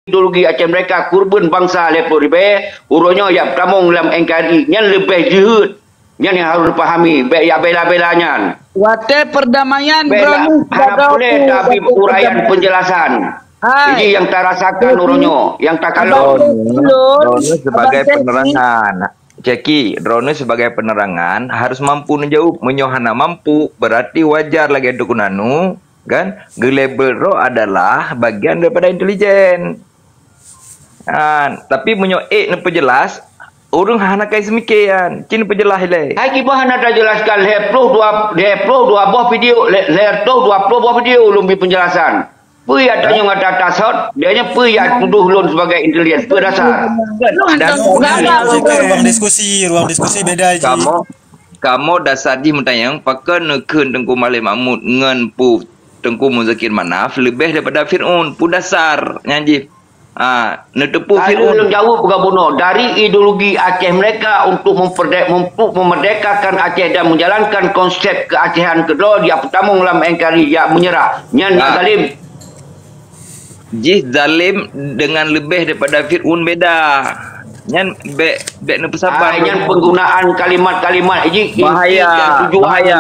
ideologi Aceh mereka kurban bangsa lepo ribe uronyo yang tamong dalam NKRI yang lebih jihad yang harus dipahami ya bela-belanya Wate perdamaian bela boleh tapi uraian penjelasan ini yang tak rasakan uronyo yang tak kalau drone sebagai penerangan drone sebagai penerangan harus mampu menjauh menyohana mampu berarti wajar lagi dukunanu kan gelabel ro adalah bagian daripada intelijen tapi menyoek ne pejelas urang hana kai semikian cin pejelas le hai ki bahana dah jelaskan leplo dua buah video leplo dua buah video lumbi penjelasan pui adanya ngata tasot dia nya pui ya tuduh lun sebagai intelijen berdasar dan ruang diskusi beda aja kamu dasar di mentayang pakai nekeun Tengku Malik Mahmud ngan pu Tengku Muzakir Manaf lebih daripada Fir'aun pun dasar nyanyi netepu Fir'aun belum jauh Buno dari ideologi Aceh mereka untuk memerdekakan Aceh dan menjalankan konsep keacehan kedua dia pertama dalam NKRI ya menyerah nyan zalim zalim dengan lebih daripada Fir'aun beda nyan be ne pesabar nyan penggunaan kalimat-kalimat bahaya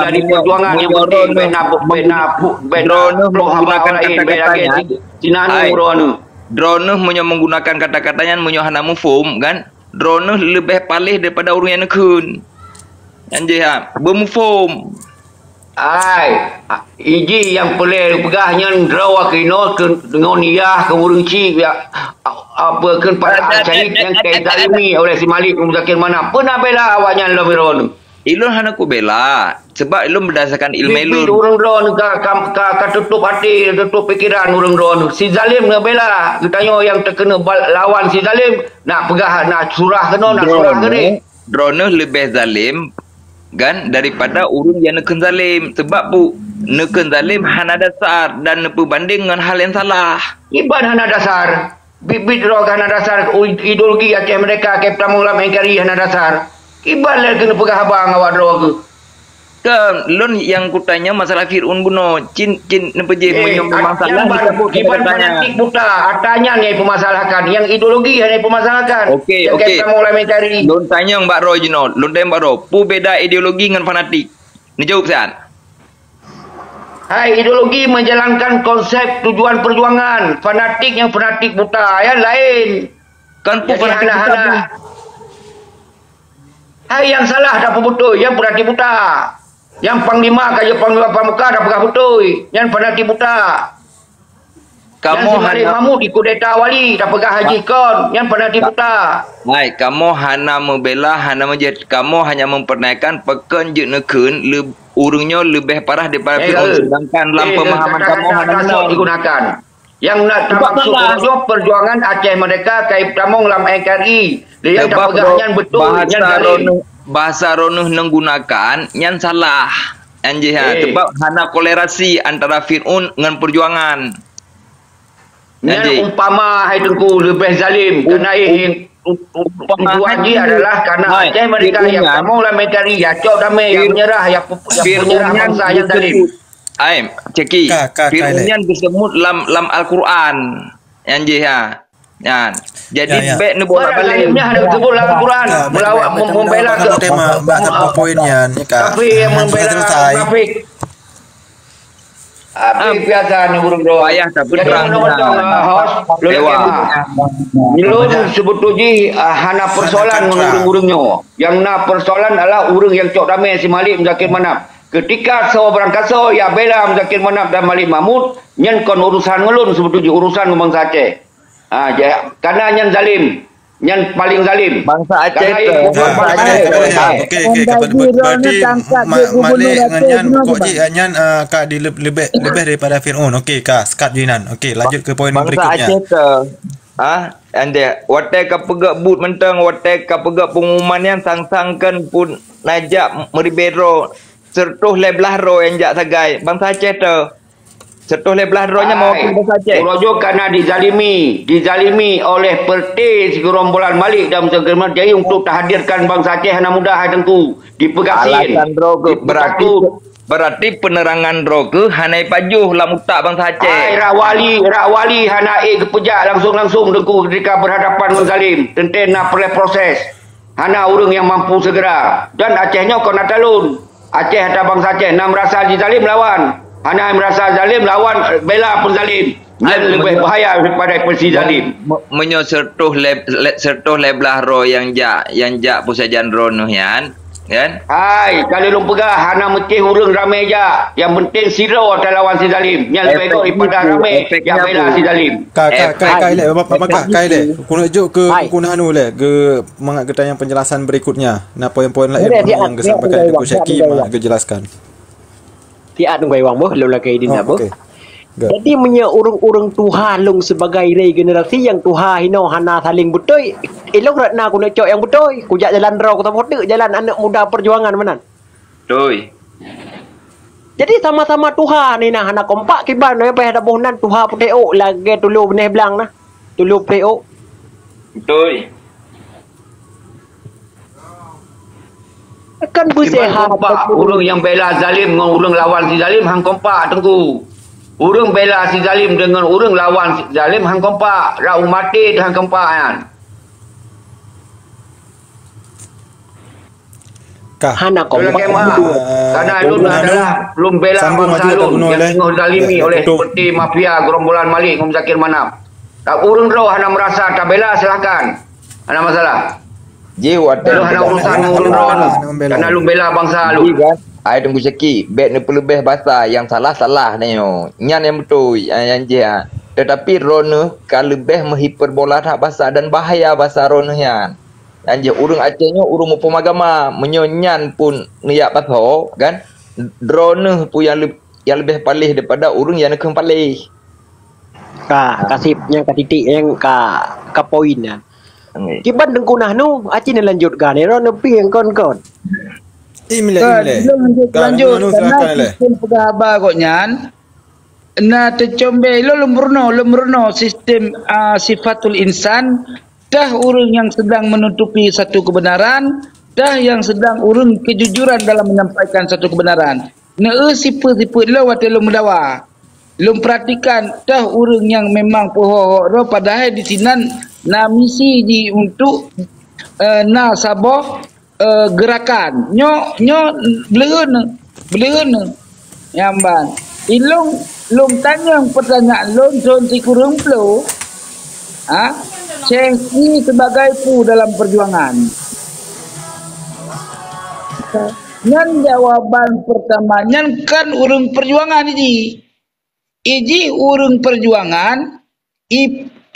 dari perjuangan yang penting drone menggunakan kata-katanya menyohana mufum kan drone lebih palih daripada orang yang nekun anjih bermufum iji yang boleh pegahnya draw kino dengan iya kemurunci apa kan para syahid yang kait zalimi oleh si Malik Muzakir Manaf pernah bela awaknya lebih ron ilun hana ku bela sebab ilun berdasarkan ilmu ilun urang ron ka tutup hati tutup fikiran urang ron si zalim nak bela ditanya yang terkena lawan si zalim nak pegah nak surah kena nak surah kena drone lebih zalim kan daripada urun yang neken zalim sebab bu neken zalim hana dasar dan berbanding dengan hal yang salah iban hana dasar bibit roh hana dasar ideologi Aceh mereka Kapten Mulam NKRI hana dasar iban lah kena pegah abang awak roh ke lon yang kutanya masalah Fir'aun buno cin nepeje menyembah masalah iban fanatik buta atanya yang permasalahkan yang ideologi hanya permasalahkan okey Kapten Mulam NKRI lon tanya Mbak Ro jino lon tanya Mbak Ro pu beda ideologi dengan fanatik ni jawab sian ideologi menjalankan konsep tujuan perjuangan fanatik yang fanatik buta ya lain kan pu fanatik buta yang salah dapat betul yang fanatik buta yang panglima kaya panglima pramuka dah pegah betul yang fanatik buta kamu Malik Mahmud ikut data wali dah pegah haji kon yang fanatik buta kamu hana membela hana menjadi kamu hanya mempernaikkan pekan je nekun urungnya lebih parah daripada Fir'aun sedangkan dalam pemahaman kamu hana digunakan yang nak maksud perjuangan Aceh mereka kait tamong dalam NKRI dia dah pegahnya betul bahasa ronuh menggunakan yang salah anjih sebab hana kolerasi antara Fir'aun dengan perjuangan yang umpama hai Tengku lebih zalim kerana tujuan dia adalah kerana Aceh mereka yang kamu lah mencari ya cok damai yang menyerah yang menyerah bangsa yang zalim ceki Fir'aun yang disebut dalam Al-Quran anjih jadi baik ni bola balik ada disebut dalam Al-Quran melawak membela ke tema mbak poinnya ni kak tapi yang membela Rafiq biasa ni burung doa payah tak berang Ilun sebut uji hana persoalan urung-urungnya yang na persoalan adalah urung yang cok damai si Malik Muzakir Manaf ketika seorang kaso ya bela Muzakir Manaf dan Malik Mahmud nyen kon urusan ngelun sebut uji urusan bangsa Aceh karena nyen zalim yang paling zalim bangsa Aceh okey berarti Malik ngan kok ji nyan kak di lebih daripada Fir'aun okey kak skat jinan okey lanjut ke poin berikutnya bangsa Aceh ande wate ka pegak but mentang wate ka pegak pengumuman yang sang-sangkan pun najak meribero sertuh leblah ro yang jak sagai bangsa Aceh tu sertuh leblah ronya mau bangsa Aceh rojo karena dizalimi oleh perti gerombolan Malik dan Muzakir jadi untuk terhadirkan bangsa Aceh hana mudah hai Tengku dipegasin alasan ro berarti Berarti penerangan ro ke hanai pajuh lah mutak bangsa Aceh. Ai rak wali hana ke pejak langsung dengku ketika berhadapan dengan zalim. Tenten nak perlu proses. Hana urang yang mampu segera. Dan Acehnya kau nak talun. Aceh ada bangsa Aceh nak merasa zalim lawan. Hana merasa zalim lawan bela penzalim. Yang lebih bahaya daripada pensi zalim. Menyo sertuh leblah ro yang jak pusajan ro nu yan. Kan? Hai, kalau lu pegah hana mecih urang ramai aja. Yang penting siro tak lawan si zalim. Yang lebih baik daripada ramai yang bela si zalim. Kai le bapak kai le. Kuno juk ke kuna anu le ke mangat kita yang penjelasan berikutnya. Nah poin-poin lain yang disampaikan ke Syaki mak jelaskan. Tiat ngai wang boh lu lagi di nabo. Good. Jadi punya urang-urang Tuhan long sebagai regenerasi yang Tuhan hino hana saling betul. Elok ratna aku nak cok yang betul. Ku jak jalan raw kata bodoh jalan anak muda perjuangan menan. Doi. Jadi sama-sama Tuhan ni nah hana kompak kiban apa ada bohnan Tuhan puteo lagi tulu beneh belang nah. Tulu puteo. Doi. Kan bersehat. Urang yang bela zalim dengan urang lawan si zalim hang kompak tengku. Urang bela si zalim dengan urang lawan si zalim hang kompak. Ra mati hang kompak kan. Hana kompak. Karena lu adalah belum bela bangsa lu yang zalimi oleh seperti mafia gerombolan Malik Ngum Zakir Manap. Tak urang roh hana merasa tak bela silakan. Ada masalah. Jiwa Lu hana urusan urang roh. Karena lu bela bangsa lu. Ai tunggu Syaki, bet ni pelebih bahasa yang salah ni yo. Nyan yang betul yang dia. Tetapi rona kalau lebih menghiperbola tak bahasa dan bahaya bahasa rona yan. Yang urang Acehnya urang pemagama menyonyan pun niat pasal kan. Drone pun yang lebih palih daripada urang yang nak palih. Kasih yang titik yang ka poinnya. Kiban dengkunah nu Aceh ni lanjutkan ni ron pi yang kon. Lanjut karena sistem pegawai kok nyan na tercombe lo lemurno sistem sifatul insan dah urang yang sedang menutupi satu kebenaran dah yang sedang urang kejujuran dalam menyampaikan satu kebenaran siapa-siapa lo waktu lo mendawa lo perhatikan dah urang yang memang poho padahal di sini na misi di untuk na sabah gerakan nyo beleun yamban ilung tanya pertanyaan lom si kurung plo Syekh sebagai pu dalam perjuangan nyan jawaban pertama nyan kan urang perjuangan iji urang perjuangan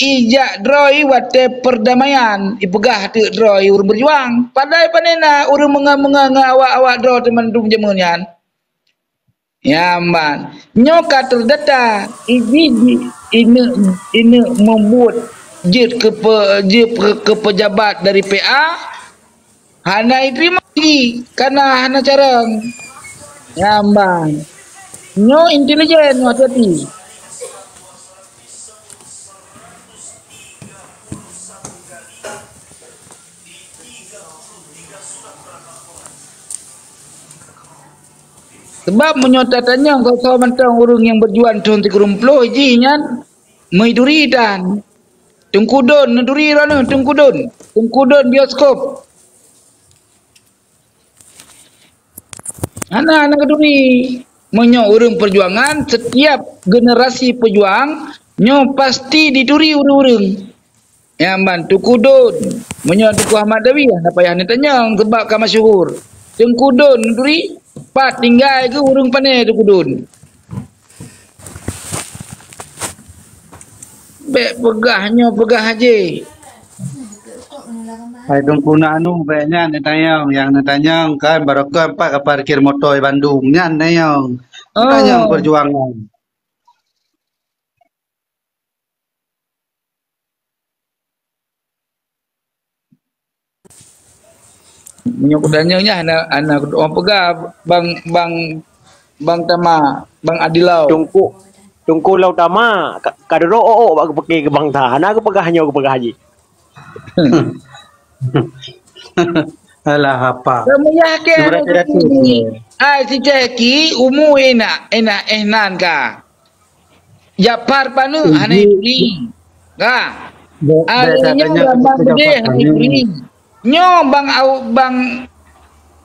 ijak droi wate perdamaian ipegah tu droi urang berjuang padai panena urang menga awak dro teman dum jemunyan ya man nyoka terdata ini membuat jet ke pejabat dari PA hana terima lagi karena hana carang ya man nyo intelijen hati-hati. Sebab menyotatannya kau tahu macam orang yang berjuang contoh kerumplo ji nyan meiduri dan tungkudon neduri rana tungkudon bioskop anak keduri menyo orang perjuangan setiap generasi pejuang nyo pasti diduri urang-urang yang bantu kudon menyo Tuku Ahmad Dawi apa payah ni tanya sebab ka masyhur tungkudon neduri pat tinggal ke urang panai tu kudun. Bek pegah aja. Hai tungkuna anu beknya netanyang yang netanyang kan barokah pak ke parkir motor Bandung nyan nayang. Netanyang perjuangan. Menyokudanya anak orang pegah bang Tama bang Adilau tungku lau Tama kadero bak pakai ke bang ta anak ke pegah haji Alah apa. Semua ke Sebenarnya tu. si Ceki umur enak ka. Japar panu hanai beri. Ka. Alihnya ramah gede hanai beri. Nyo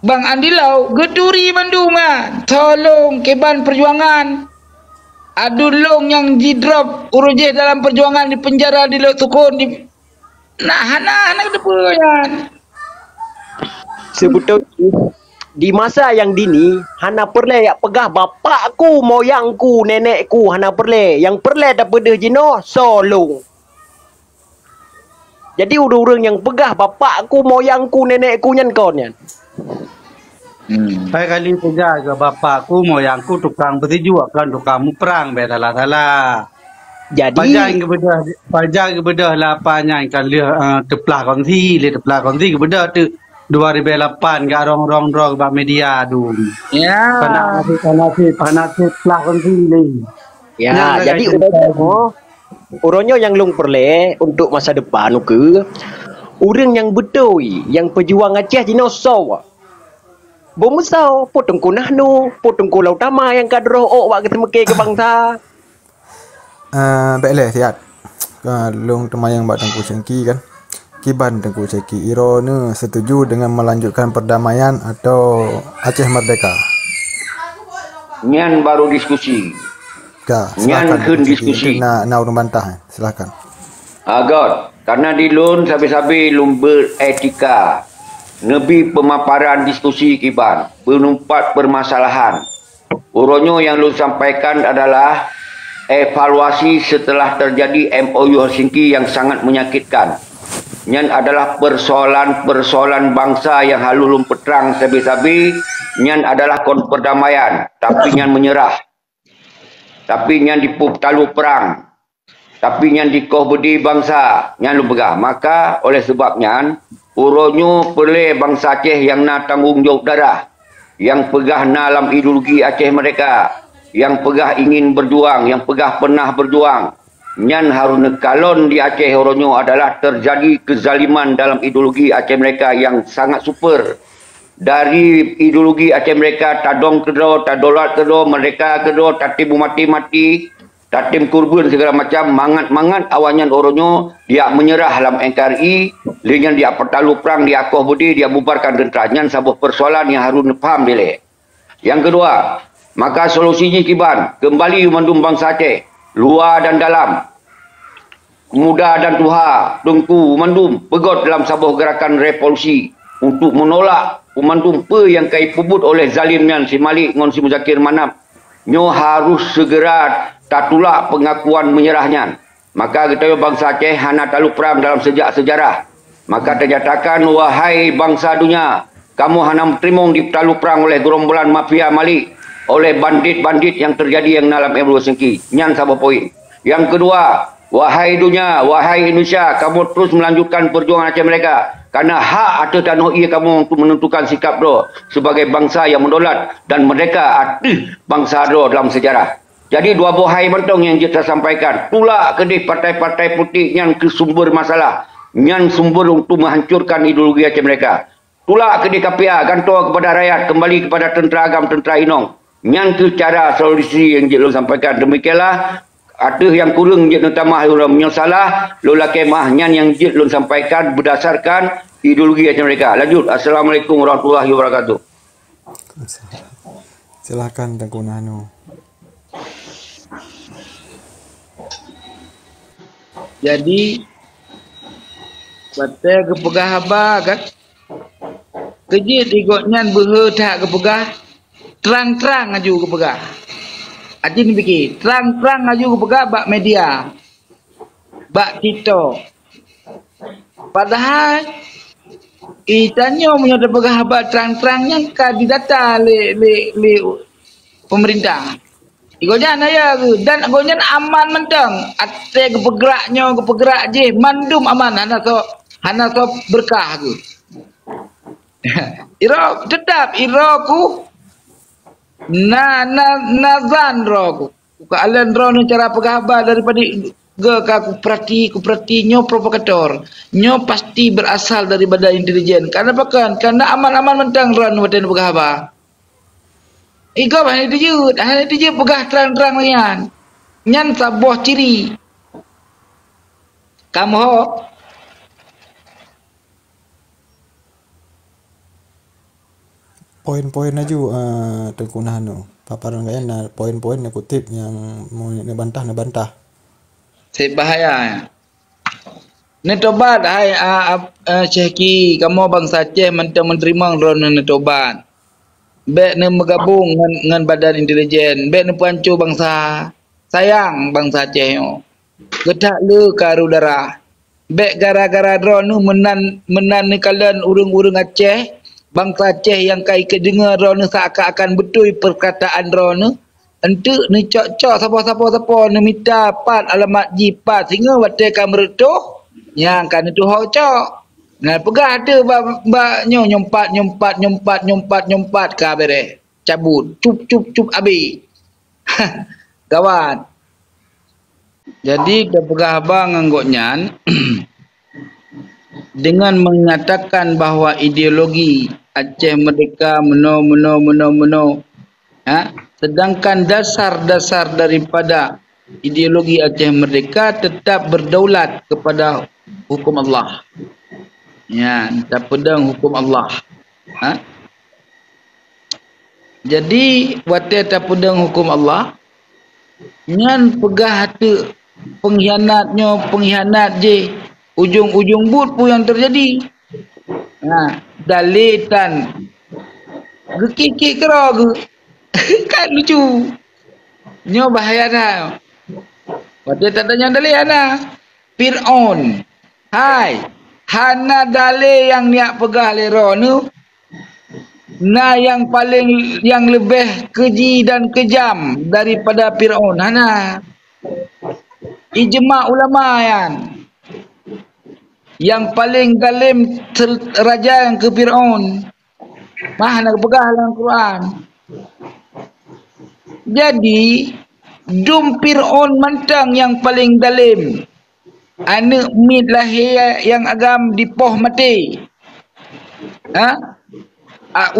bang Andilau geduri Bandungan. Tolong keban perjuangan. Adulong yang di drop urujeh dalam perjuangan di penjara di Laut Tukun di anak depan. Sebetulnya di masa yang dini hana perle yak pegah bapakku, moyangku, nenekku hana perle. Yang perle daripada jino solong. Jadi urang-urang yang pegah bapakku, moyangku, nenekku nyan kau nyan. Pai kali pegang ke bapakku, moyangku tukang bertuju kan tukang perang betalah. Jadi pajang kebedah lapanya kan dia teplah konti, le teplah konti kebedah tu 2008 ke rong bak media tu. Ya. Panas teplah konti ni. ya, jadi urangnya yang long perle untuk masa depan ke urang yang betul yang pejuang Aceh dinosaur. Bomesau potong kunah nu, potong kulau utama yang kadroh wak ketemeke ke bangsa. Baiklah sihat. Long temayang bak Tengku Cengki kan. Kiban Tengku Cengki iro ne setuju dengan melanjutkan perdamaian atau Aceh merdeka. Nyan baru diskusi. Silakan diskusi. Nak urang bantah. Silakan. Agak karena di lun sabi-sabi lun beretika. Nebi pemaparan diskusi kiban, penumpat permasalahan. Uronyo yang lu sampaikan adalah evaluasi setelah terjadi MOU Helsinki yang sangat menyakitkan. Nyan adalah persoalan bangsa yang halulum petrang sabi-sabi. Nyan adalah perdamaian, tapi nyan menyerah. Tapi nyan dipup talu perang. Tapi nyan dikoh bedi bangsa, nyan lu begah. Maka oleh sebabnya uronyo perle bangsa Aceh yang nak tanggung jawab darah, yang pegah dalam ideologi Aceh mereka, yang pegah ingin berjuang, yang pegah pernah berjuang. Nyan harus kalon di Aceh uronyo adalah terjadi kezaliman dalam ideologi Aceh mereka yang sangat super. Dari ideologi Aceh mereka tadong kedo, tadolat kedo, mereka kedo, tatim mati-mati, tatim kurban segala macam, mangat-mangat awanyan uronyo dia menyerah dalam NKRI. Dengan dia pertalu perang, dia akoh budi, dia bubarkan tentera. Nyan sebuah persoalan yang harus faham dia. Yang kedua, maka solusinya kiban, kembali memandung bangsa Aceh, luar dan dalam, muda dan tuha, tengku memandung, pegot dalam sebuah gerakan revolusi untuk menolak memandung pe yang kai pubut oleh zalim Nyan si Malik ngon si Muzakir Manap. Nyo harus segera tatulak pengakuan menyerahnya. Maka kita bangsa Aceh hana talu perang dalam sejak sejarah. Maka ternyatakan, wahai bangsa dunia, kamu hanya terima ditalu perang oleh gerombolan mafia Malik, oleh bandit-bandit yang terjadi yang dalam MOU Helsinki. Nyan sabah poin. Yang kedua, wahai dunia, wahai Indonesia, kamu terus melanjutkan perjuangan Aceh mereka. Karena hak atau tanah ia kamu untuk menentukan sikap do sebagai bangsa yang mendolat dan mereka atih bangsa do dalam sejarah. Jadi dua bohai mentong yang kita sampaikan. Tulak kedih partai-partai putih yang ke sumber masalah. Nyan sumber untuk menghancurkan ideologi Aceh mereka. Tulak ke DKPA, gantung kepada rakyat, kembali kepada tentera agam, tentera inong. Nyan ke cara solusi yang Jik Long sampaikan. Demikianlah, ada yang kurang Jik Long tamah, menyosalah, lola kemah, nyan yang Jik Long sampaikan berdasarkan ideologi Aceh mereka. Lanjut. Assalamualaikum warahmatullahi wabarakatuh. Silakan Tengku Nano. Jadi Batai kepegah haba kan. Kejit igotnyan behe tak kepegah. Terang-terang aju kepegah. Aji ni fikir. Terang-terang aju kepegah bak media. Bak Tito. Padahal itanya punya kepegah haba terang-terangnya ka didata le pemerintah. Igotnyan ya ke. Dan igotnyan aman mentang. Ate kepegerak je. Mandum aman. Hana so berkah aku. Iro tetap ku nazan ro ku. Kalian ro ni cara pegahaba daripada Aku perhati nyo provokator. Nyo pasti berasal daripada intelijen. Karena apa kan? Karena aman-aman mentang ran waten pegah apa. Iko hanya itu pegah terang-terang nian. Nyan sabuah ciri. Kamu ho. Poin-poin aja Tengku Nahanu. Paparan kaya na poin-poin yang kutip yang mau nebantah. Saya bahaya. Ni tobat hai Syekh kamu bangsa Aceh mentang menerima ron ni tobat. Bek ni bergabung dengan badan intelijen, bek ni pancu bangsa sayang bangsa Aceh yo. Gedak le karu darah. Bek gara-gara ron ni menan ni kalian urang-urang Aceh, bangsa Aceh yang kai kedengar ron ni seakan-akan betul perkataan ron ni. Entuk ni cok-cok siapa ni minta pat alamat jipat sehingga watai kan meretuh yang kan itu hok cok. Nah pegah ada baknya nyompat ka bere. Cabut cup abi. Kawan. Jadi dia pegah abang anggotnya dengan mengatakan bahawa ideologi Aceh Merdeka meno. Sedangkan dasar-dasar daripada ideologi Aceh Merdeka tetap berdaulat kepada hukum Allah. Ya, tak pedang hukum Allah. Jadi, wate tak pedang hukum Allah, nyan pegah hati pengkhianat je. Ujung-ujung but pun yang terjadi. Dalitan. Gekik kera ke? Kan lucu. Nyo bahaya dah. Wate tak tanya dalil ana. Fir'aun. Hai. Hana dalil yang niat pegah lero ni. Yang lebih keji dan kejam daripada Fir'aun. Hana. Ijma' ulama yang. Yang paling zalim raja yang ke Fir'aun. Mana pegah dalam Quran. Jadi dum Fir'aun mentang yang paling dalim. Anak mid lahir yang agam dipoh mati.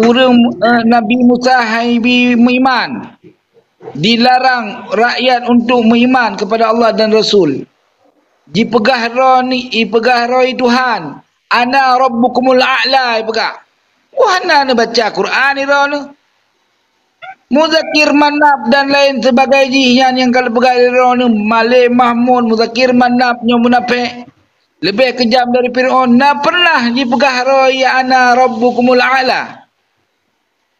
Urang Nabi Musa hai beriman. Dilarang rakyat untuk beriman kepada Allah dan Rasul. Dipegah roi Tuhan. Ana rabbukumul a'la pegah. Wah ana baca Quran ni ro. Muzakir Manab dan lain sebagainya yang kalau pegawai ni Malik Mahmud Muzakir Manab nya munafik lebih kejam dari Fir'aun. Nah pernah dipegah roy ya ana rabbukumul a'la.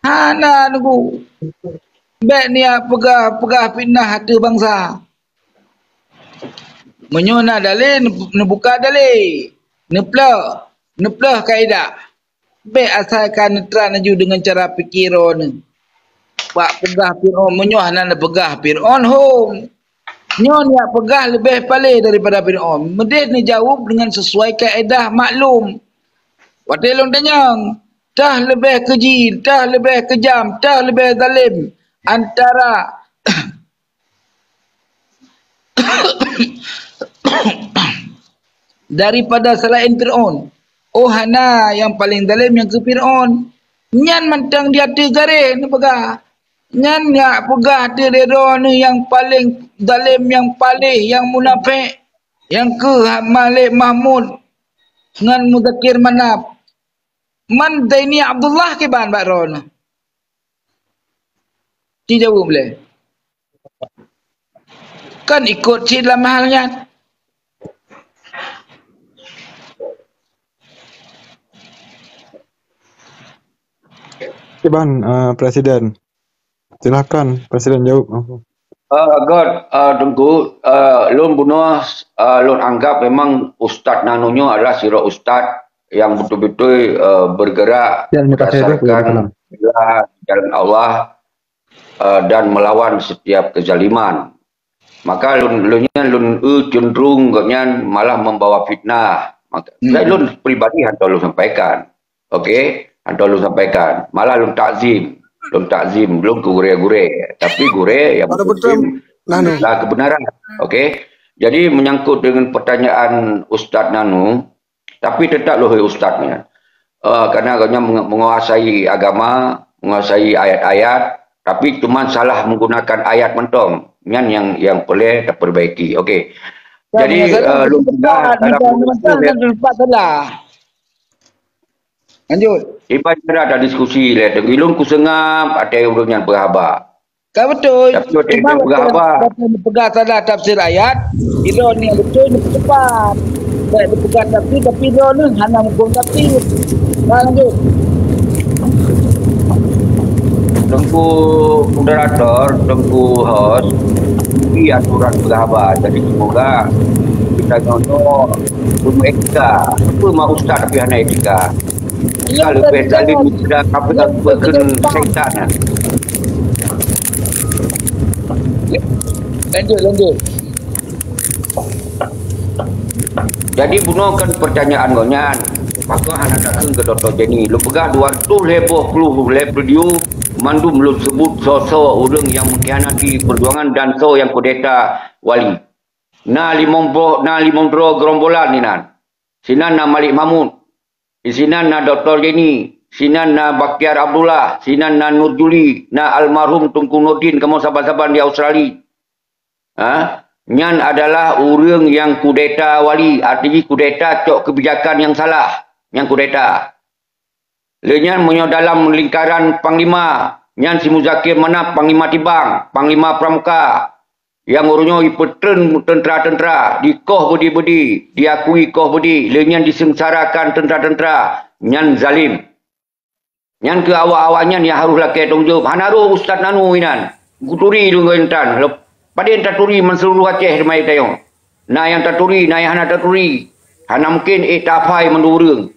Ana nunggu. Baik ni pegah fitnah hati bangsa. Menyona dalil nebuka dalil. Neplah kaedah. Baik asalkan neutral aju dengan cara fikir ni. Pak pegah Fir'aun menyoh nan pegah Fir'aun home. Nyo ni pegah lebih palih daripada Fir'aun. Medih ni jawab dengan sesuai kaedah maklum. Wadelong tanyang, tah lebih keji, tah lebih kejam, tah lebih zalim antara daripada selain Fir'aun. Oh hana yang paling zalim yang ke Fir'aun. Nyan mentang dia garis ni pegah. Nyan ya pegah dia ni yang paling zalim, yang paling, yang munafik, yang ke Malik Mahmud dengan Muzakir Manab. Man Zaini Abdullah ke ban bakron. Ti jawab boleh. Kan ikut si dalam halnya. Iban, Presiden. Silakan Presiden jawab. God, tunggu. Lun bunuh, lun anggap memang Ustaz Nanunyo adalah sirah Ustaz yang betul-betul bergerak berdasarkan jalan Allah dan melawan setiap kezaliman. Maka lun cenderung malah membawa fitnah. Maka lun pribadi hantar lun sampaikan. Okey, hantar lun sampaikan. Malah lun takzim, belum ke gure-gure. Tapi gure yang betul lah kebenaran. Okey. Jadi menyangkut dengan pertanyaan Ustaz Nanu, tapi tetap loh Ustaz ni. Kerana agaknya menguasai agama, menguasai ayat-ayat, tapi cuma salah menggunakan ayat mentong. Yang boleh diperbaiki. Okey. Jadi lupa salah. Lanjut. Iba ada diskusi le, ilun kusengam ada urang yang berhabak. Kau betul. Cuma pegang salah tafsir ayat, ilo ni betul ni tepat. Baik pegang tafsir tapi ilo ni hanya menggunakan tafsir. Lanjut. Tengku moderator, tengku host, ini aturan berhabak. Jadi semoga kita ngono ilmu etika. Apa mau ustaz tapi hanya etika. Kalau tadi sudah apa berken syaitan. Lanjut. Jadi bunuhkan pertanyaan gonyan. Maka anak datang ke Dr. Jenny. Lu pegah 250 video mandu belum sebut sosok orang yang mengkhianati perjuangan dan yang kudeta wali. Na limondro gerombolan ni nan. Sinan na Malik Mahmud. Sinan na Dr. Jenny. Sinan na Bakhtiar Abdullah. Sinan na Nurjuli. Na almarhum Tunku Nurdin. Kamu sabar-sabar di Australia. Nyan adalah orang yang kudeta wali. Artinya kudeta cok kebijakan yang salah. Yang kudeta. Lenyan menyo dalam lingkaran Panglima. Nyan si Muzakir Manap, Panglima Tibang. Panglima Pramuka. Yang urunyo ipetren tentera-tentera. Dikoh bedi-bedi. Diakui koh bedi. Lenyan disengsarakan tentera-tentera. Nyan zalim. Nyan ke awak-awaknya yang harus laki tanggungjawab. Hanaru Ustaz Nanu inan. Guturi lu ngentan. Pada yang taturi menseluruh Aceh remai tayong. Na yang taturi, na yang hana taturi. Hana mungkin tafai mendurung.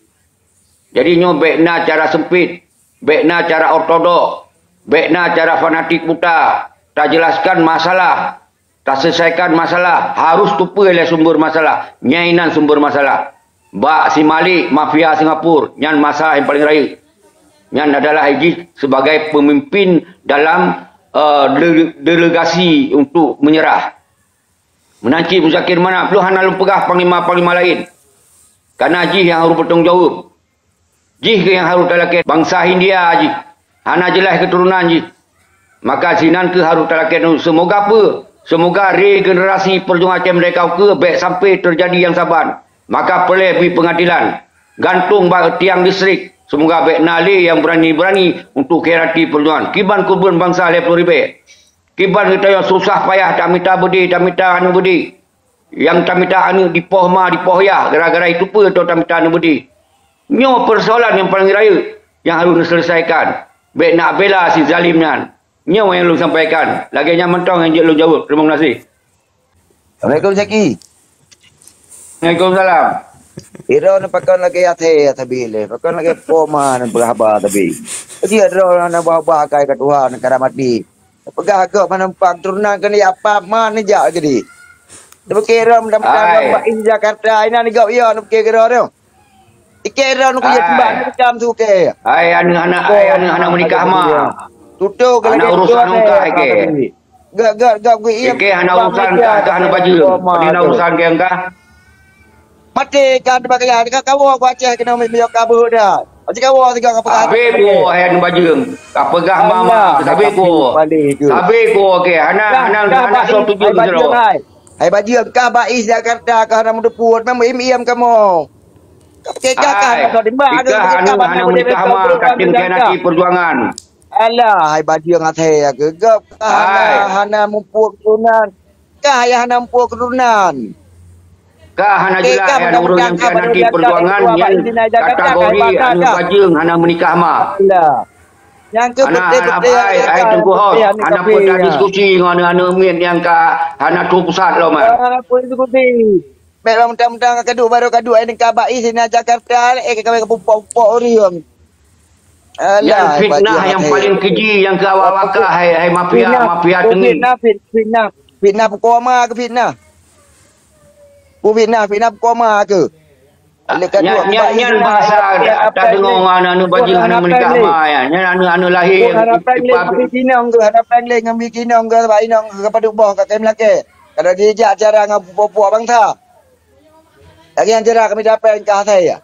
Jadi nyo bekna cara sempit, bekna cara ortodok, bekna cara fanatik buta. Tak jelaskan masalah, tak selesaikan masalah. Harus tupai oleh sumber masalah. Nyainan sumber masalah. Bak si Malik, mafia Singapura. Nyan masalah yang paling raya. Nyan adalah Haji sebagai pemimpin dalam delegasi untuk menyerah. Menanci Muzakir Manap. Lu hana lu pegah panglima-panglima lain. Kerana Haji yang harus bertanggungjawab. Jih yang harus talaket bangsa India Haji. Hana jelas keturunan Haji. Maka sinan ke harus talaket. Semoga apa? Semoga regenerasi perjuangan Aceh mereka ke baik sampai terjadi yang saban. Maka boleh beri pengadilan. Gantung tiang distrik. Semoga baik nali yang berani-berani untuk kherati perjuangan. Kiban kubun bangsa lepur ribe. Kiban kita yang susah payah tak minta budi, tak minta anu budi. Yang tak minta anu dipoh ya. Gara-gara itu pun tak minta anu budi. Nyo persoalan yang paling raya yang harus diselesaikan. Baik nak bela si zalimnya. Nyo yang lu sampaikan. Lagi yang mentong yang lu jawab. Terima kasih. Assalamualaikum Zaki. Waalaikumsalam. Iro na pakan lagi ate tabile. Pakan lagi poma na berhaba tabi. Jadi iro na bawa kai ke Tuhan karamati. Pegah agak menempang turunan kan ya apa mana jak jadi. Tapi kira mendapat in Jakarta ini ni gak ya nak kira dia. Ikira nak kerja tembak macam tu ke. Ai anak menikah mah. Tutup kalau anak urusan ungkah ke. Gak iya. Ke anak urusan ke anak baju. Ini urusan ke engkah. Mati kan bagian kau Aceh kena miok kabur dah. Macam kau tiga apa? Habis ko ayan baju. Kapegah mama. Habis ko. Habis ko ke anak so tujuh jero. Hai baju kah bais Jakarta kah nak mudeput memang im kamu. Kekakah kau dimba ada anak menikah mah katin kenati perjuangan. Alah hai baju ngathe gegap hana mumpuk keturunan. Kah ya hana mumpuk keturunan. Kah hana jelas ada urang yang kenati perjuangan yang kategori anu bajeng hana menikah mah. Alah. Yang ke betul-betul ai tunggu hos. Hana pun dah diskusi dengan anu min yang ka hana tu pusat lo mah. Apa diskusi? Memang mentang-mentang kaduk ini kabai sini Jakarta kawai kepupok-pupok orang. Yang fitnah yang paling keji yang ke awak hai mafia tengil. Fitnah pukoma ke fitnah? Fitnah pukoma ke? Nyan bahasa tak dengar anu baju anu menikah mah ya. Nyan anu lahir. Harapan le kinong ke harapan le ngambil kinong ke baik nong kepada boh kat Melaka. Kada dijak cara ngau puak bang tha. Lagi yang cara kami dapat kah saya.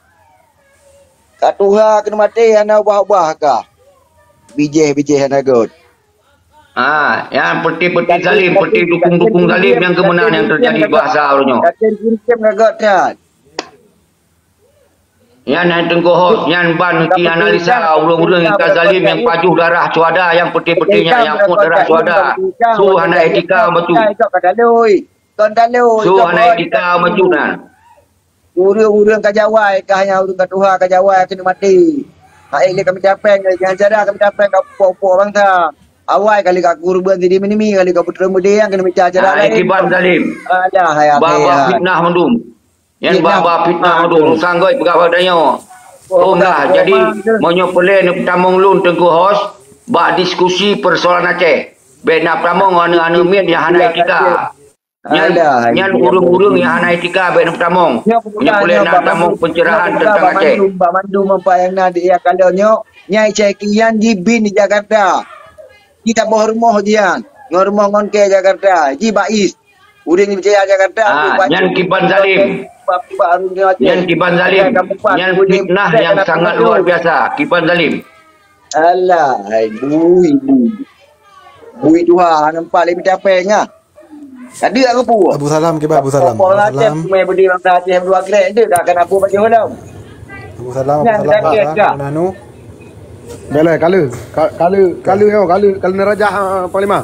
Kat Tuhan kena mati hana ubah-ubah kah. Bijih hana god. Yang peti-peti zalim, peti dukung-dukung zalim yang kemenangan yang terjadi bahasa orangnya. Kata kirim ngagak dah. Yang tengku hos, yang ban ki analisa urang-urang yang zalim yang pajuh darah suada, yang peti-petinya yang put darah suada. Su hana etika betul. Kata loi. Kon daloi. Su hana etika betul kan. Urang kajawai kah hanya urang Tuhan kajawai kena mati. Hai kami capek jangan cara kami capek kau puak-puak bang tha. Awal kali kak kurban jadi minimi kali kau putra muda yang kena bicara cara lain. Akibat zalim. Ada hai. Baba fitnah mendum. Yang baba fitnah mendum sanggoi pegawai danyo. Nah, jadi monyo pele ni tamong lun tengku hos ba diskusi persoalan Aceh. Bena pramong anu min yang hana etika. Nyan urung-urung yang hana etika bena pramong. Monyo pele nak tamong pencerahan tentang Aceh. Ba Mandu mempa yang nadi ya kalonyo nyai cekian di bin di Jakarta. Kita bawa rumah jian, rumah ngonke Jakarta, ji bais. Udin di Jakarta. Yang kiban zalim. Yang kiban zalim. Yang fitnah yang sangat luar biasa. Kiban zalim. Alah, bui. Bui Tuhan nampak lebih capeknya. Ada aku pu. Abu Salam kiba Abu Salam. Abu Salam. Mai berdiri bangsa Aceh dua grade dia dah akan apa baju dah. Abu Salam. Nanu. Bela kalau nerajah Panglima.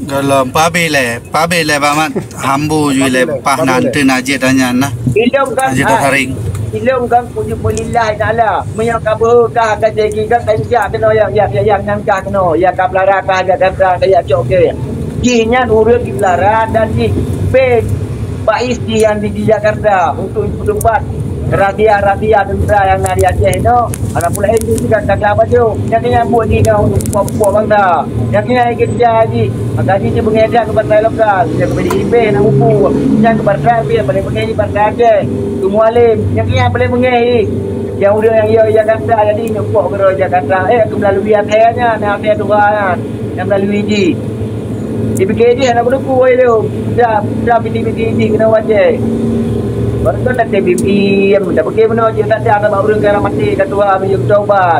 Kalau pabele bamat hambu jule pah nanti najid tanya nah. Ilmu kan haring. Ilmu kan punya lillahi taala. Menyang kabur kah kata kan tanya kena yang nangkah kena yang kaplara kah ada kata ya cok ke. Jinya urut di Belara dan di P Bais yang di Jakarta untuk tempat radia tentera yang dari Aceh itu anak pula itu juga tak lama tu yang kena buat ni kau untuk buat bangsa yang kena kerja haji dia mengedar ke partai lokal dia ke PDIP nak upu yang ke partai dia boleh mengaji partai Aceh tu mualim yang kena boleh mengaji yang udah yang Jakarta jadi nak buat ke Jakarta melalui Acehnya nak Aceh tu kan yang melalui Ji PKD nak berduku tu dah biti kena wajib. Baru tu nak BBM, dah pakai mana je tak ada nak urang garam mati ketua bagi ubat.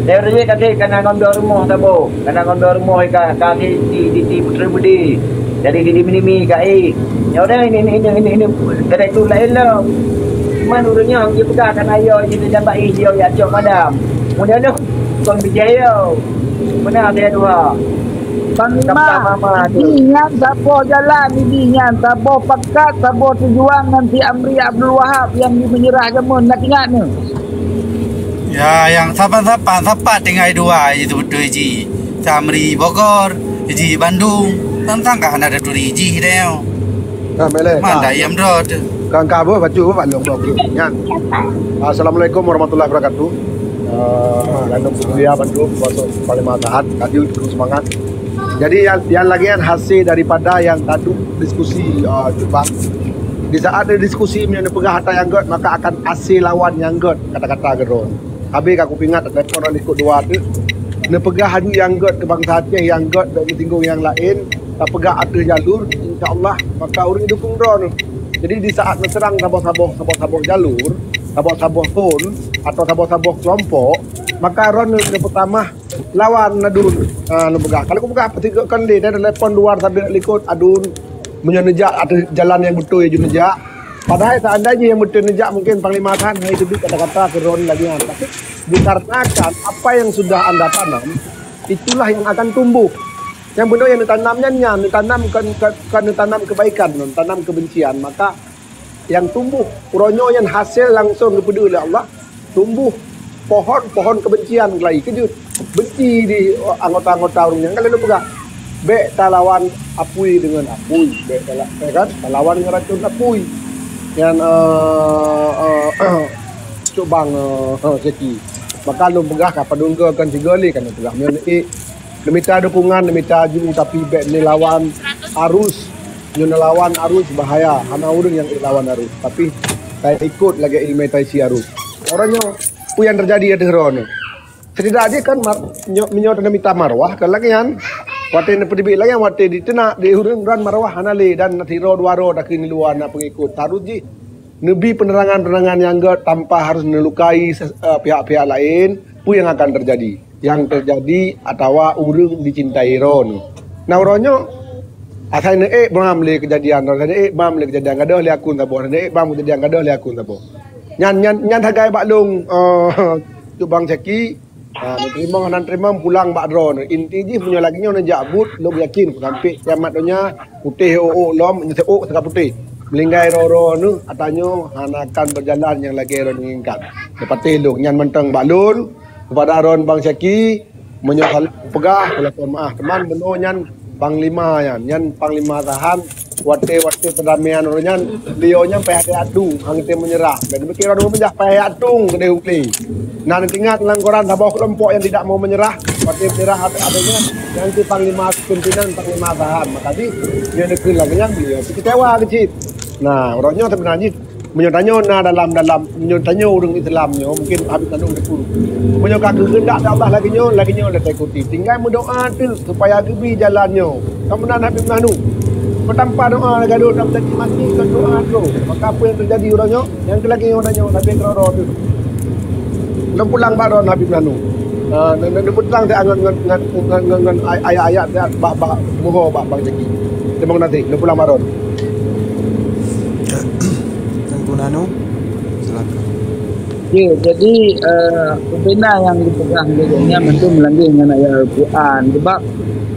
Dia dia kata kena ngambil rumah tabo, kena ngambil rumah kaki di Putra Budi. Jadi di minimi kai. Ya udah ini kedai tu lain lah. Man urangnya dia pegahkan ayo jadi dapat hijau ya cok madam. Kemudian tu kon bijaya. Mana dia dua. Panglima, niyan sabo jalan ini niyan sabo pekat sabo tujuan nanti Amri Abdul Wahab yang menyerah jamun nak ingat ni. Ya yang sapan tinggal dua itu betul ji. Amri Bogor, ji Bandung, tentang kan ada dua ji dah. Mana yang rot? Kang kabo baju Pak Long Dok. Assalamualaikum warahmatullahi wabarakatuh. Random Kuliah Bandung, Panglima Tahat, Kadil semangat. Jadi yang lagian hasil daripada yang tadi diskusi debat. Di saat ada diskusi mengenai pegah yang god maka akan hasil lawan yang god kata-kata geron. Habis aku ingat telefon orang ikut dua tu. Ne pegah haju yang god ke bangsa Aceh yang god dan tinggung yang lain. Tak pegah ada jalur insya-Allah maka orang dukung drone. Jadi di saat serang sabah jalur, sabah pun atau sabah kelompok maka ron yang pertama lawan adun lu pegah kalau aku pegah petiga kan dia telefon luar sambil ikut adun menyenejak ada jalan yang betul ya junejak padahal seandainya yang betul nejak mungkin Panglima kan itu kata-kata ke ron lagi tapi dikarenakan apa yang sudah anda tanam itulah yang akan tumbuh yang benar yang ditanamnya ditanam kebaikan tanam kebencian maka yang tumbuh uronyo yang hasil langsung kepada oleh Allah tumbuh pohon kebencian lagi kejut benci di anggota-anggota orangnya kalau lu pegang bek talawan apui dengan apui bek kan talawan dengan racun apui yang cubang seki maka lu pegang kapan dungga kan sigali kan pegang mengenai demita dukungan demita ju tapi bek ni lawan arus lawan arus bahaya hana urang yang lawan arus tapi saya ikut lagi ilmu taisi arus orangnya apa yang terjadi ada Ron. Setidaknya kan menyot minta marwah kan lagi kan Wate ne pedibik lagi wate di tenak di hurun ran marwah hanale dan natiro duaro dak ni luar nak pengikut taruji nebi penerangan-penerangan yang tanpa harus melukai pihak-pihak lain pu yang akan terjadi atau urung dicintai ron. Nah uronyo asai ne bam le kejadian bam le kejadian gadoh le akun tabo bam kejadian gadoh le akun tabo. Nyan hagai baklung tu bang ceki terima pulang bak drone inti ji punya lagi nya jabut lo yakin sampai kiamat nya putih lom nyesuk tengah putih melinggai roro nu atanyo anakan berjalan yang lagi ron inginkan seperti lu nyan menteng balun kepada ron bang Syaki menyokal pegah walaupun maaf teman beno nyan panglima nyan panglima tahan wate perdamaian nyan lionya PHD adu angte menyerah dan mikir adu menjah PHD atung gede ukli. Nah ingat dalam Quran sabah kelompok yang tidak mau menyerah wate menyerah adanya yang si panglima pimpinan panglima tahan makanya dia dekil lagi yang beliau kecewa kecil. Nah orangnya sebenarnya menyotanya dalam menyotanya orang Islamnya mungkin habis tandung dekul menyokak kehendak Allah lagi nyo letak ikuti tinggal berdoa tu supaya gebi jalannya kemudian Habib Nanu tanpa doa gaduh dalam tadi mati ke doa tu maka apa yang terjadi orangnya yang lagi orangnya Habib Roro tu belum pulang baron Habib Nanu dia pulang saya dengan ayat-ayat dia bak muho bak bang Jeki dia nanti dia pulang baron Nanu silakan. Ya, jadi pembina yang dipegang dia tentu melanggar dengan ayat Al-Quran sebab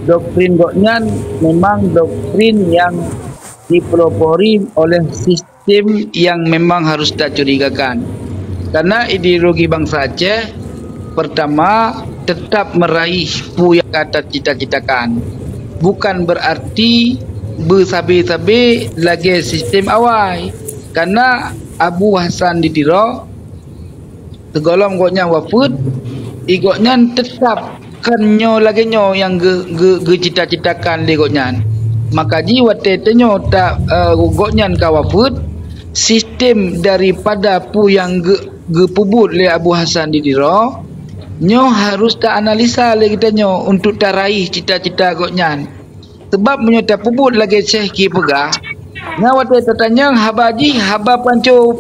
doktrin goknya memang doktrin yang dipelopori oleh sistem yang memang harus tak curigakan. Karena ideologi bangsa Aceh pertama tetap meraih pu yang kata cita-citakan. Bukan berarti bersabi-sabi lagi sistem awal. Karena Abu Hasan Didiro tegolong goknya wafud igoknya tetap kanyo lagi nyo yang ge cita-citakan le goknya maka ji wate tenyo tak goknya ka wafud sistem daripada pu yang ge pubut le Abu Hasan Didiro nyo harus tak analisa le kita nyo untuk tarai cita-cita goknya sebab menyo tak pubut lagi Syekh Ki Pegah ngawat tetanyang habaji haba panco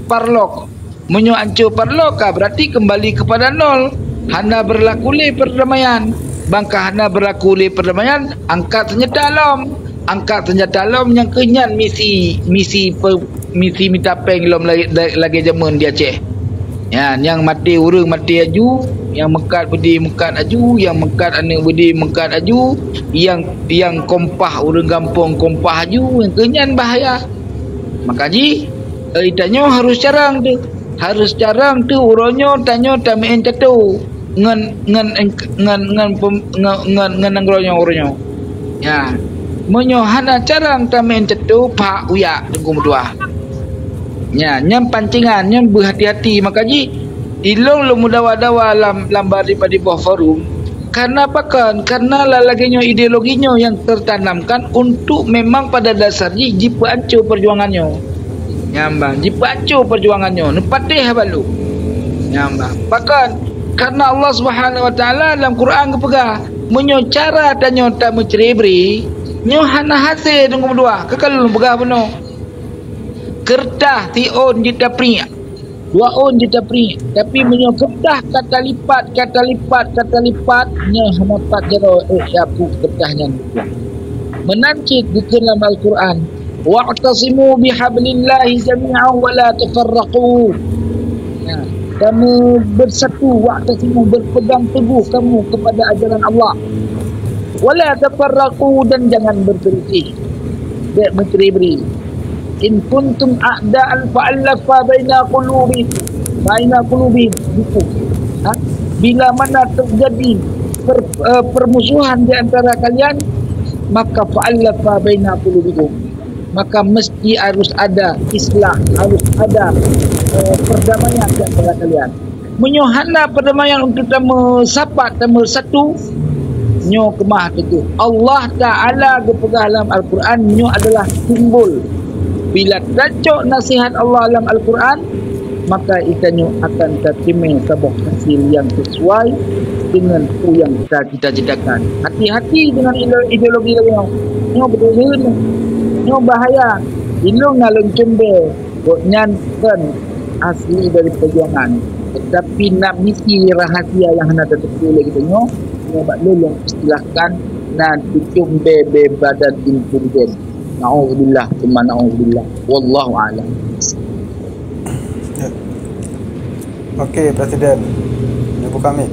parlok menyo anco parlok berarti kembali kepada nol hana berlaku le perdamaian bangka hana berlaku le perdamaian angkat senjata lom yang kenyan misi mitapeng lom lagi zaman di Aceh ya yang mati urang mati aju yang mekat bedi mekat aju yang mekat anak bedi mekat aju yang kompah urang kampung kompah aju yang kenyan bahaya maka ji itanyo harus carang tu uronyo tanyo tamen catu ngan ngronyo uronyo ya menyo hana carang tamen catu pak uya tunggu dua ya nyam pancingan nyam berhati-hati maka ji ilong lu mudawa-dawa lambar di bawah forum karena apa kan karena lalaginya ideologinya yang tertanamkan untuk memang pada dasarnya jipa acu perjuangannya nyambang jipa acu perjuangannya nepatih balu nyambang bahkan karena Allah Subhanahu wa taala dalam Quran kepegah menyo cara tanyo tak menceribri nyo hana hasil tunggu dua kekal pegah penuh kertas tion kita pria dua on kita pria tapi menyo kertas kata lipat nya hana pat jero syapu kertasnya menancit di dalam Al-Quran wa'tasimu bihablillahi jami'an wa la tafarraqu ya kamu bersatu wa'tasimu berpegang teguh kamu kepada ajaran Allah wa la tafarraqu dan jangan berselisih tak menceribri in kuntum a'da'an fa'allafa baina qulubi bila mana terjadi permusuhan di antara kalian maka fa'allafa baina qulubikum maka mesti harus ada islah harus ada perdamaian di antara kalian menyohana perdamaian untuk tamu sapat tamu satu nyo kemah itu Allah Ta'ala kepegah dalam Al-Quran nyo adalah simbol bila tacok nasihat Allah dalam Al-Quran maka ikannya akan terima sebuah hasil yang sesuai dengan apa yang kita citakan. Hati-hati dengan ideologi yang betul yang bahaya. Ilung ngalung cembe nyan kan asli dari perjuangan. Tetapi nak misi rahasia yang hendak tertulis kita nyo yang istilahkan nanti cembe badan intelijen. Na'udzubillah, cuma na'udzubillah. Wallahu a'lam. Okey, Presiden. Ibu kami.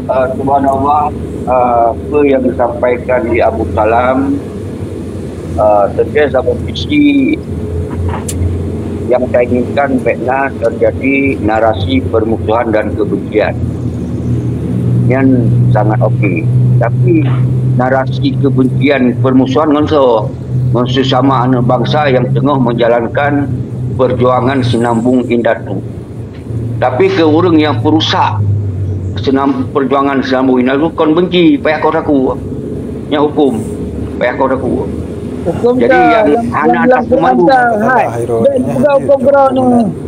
Subhanallah, apa yang disampaikan di Abu Salam tentu satu visi yang saya inginkan benar terjadi narasi permusuhan dan kebencian yang sangat okey. Tapi narasi kebencian permusuhan ngonso sama anak bangsa yang tengah menjalankan perjuangan Sinambung Indatu. Tapi ke orang yang perusak perjuangan Sinambung Indatu kon benci payah kau aku. Nya hukum payah kau aku. Hukum jadi yang anak tak malu. Dan juga hukum kau ni.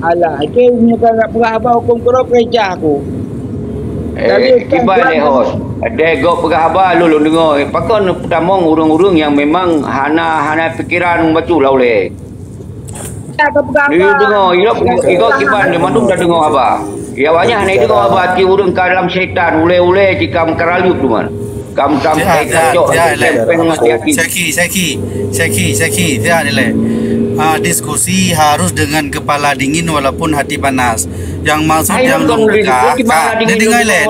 Alah, ke ni tak pernah apa hukum kau kerja aku. Kibai host. Ada go pegahaba lu dengar. Pakon pertama urang-urang yang memang hana fikiran bacu lah oleh. Dia dengar, iko kiban dia mandum dah dengar apa. Ya banyak hana dengar apa ti urang ka dalam syaitan ule-ule jika keraliup tu man. Kam sampai kacau Syaki dia ni diskusi harus dengan kepala dingin walaupun hati panas. Yang maksud yang longkah dengar le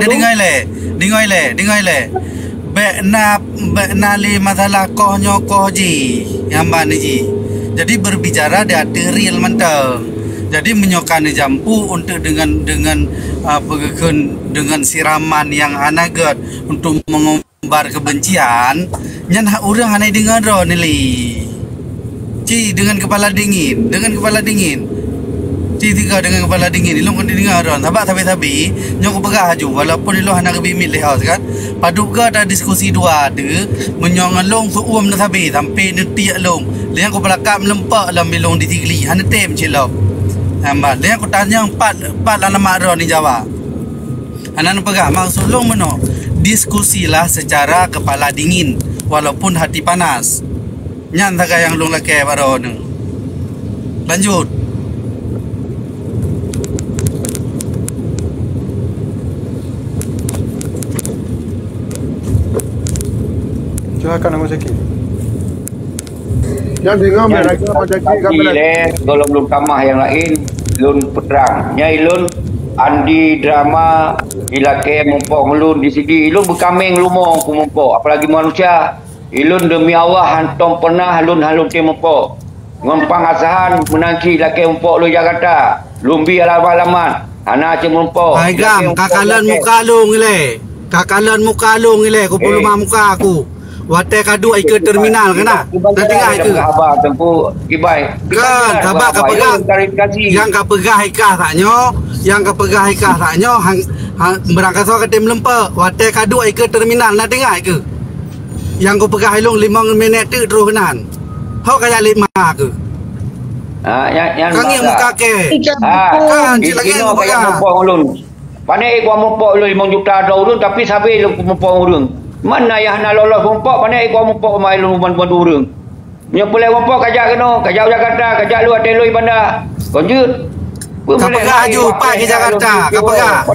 Bekna li masalah koh ji yang mana ji. Jadi berbicara dia real mentang. Jadi menyokan jampu untuk dengan siraman yang anagat untuk mengumbar kebencian. Nyan orang anai dengar ro ni Ci dengan kepala dingin. Ci tiga dengan kepala dingin. Ilong kan dengar ro. Sabi nyok pegah aju walaupun ilong anak bimit lehaus kan. Paduga ada diskusi dua ada menyong long suum na sabi sampai netiak long. Liang ko pelakap melempak dalam bilong di tigli. Hana tem cilok. Hamba, liang ko tanya empat alamat ro ni Jawa. Anak pegah maksud long meno. Diskusilah secara kepala dingin walaupun hati panas. Nyan tak yang long laki baro ni. Lanjut. Silakan Abu Zaki. Yang dengar mereka macam kalau belum kamah yang lain lun perang nyai lun andi drama ilake mumpong lun di sini lun berkameng lumong kumumpo apalagi manusia ilun demi Allah hantom pernah lun halun ke mumpo ngompang asahan menangki ilake mumpo lu Jakarta lumbi alaman hana ce mumpo Haigam kakalan muka lung ile ku perlu muka aku. Watai kadu ke terminal kena. Nanti gah itu. Abah tempu kibai. Kan tabak kapegah. Yang kapegah ikah taknyo, hang berangkat so ke tim lempa. Watai kadu ke terminal nanti gah ke. Yang ku pegah ilung 5 minit tu terus kenan. Hau kaya 5 ke. Yang kang yang muka ke. Kan lagi pegah. Pandai ku mumpok lu 5 juta urang tapi sabe lu mumpok urang. Mana yang nak lolos mumpok pandai ku mumpok mai lu ban urang. Nya pulai mumpok kajak Jakarta, kajak lu ada lu bandar. Konjut. Kapegah aju pak ke Jakarta, kapegah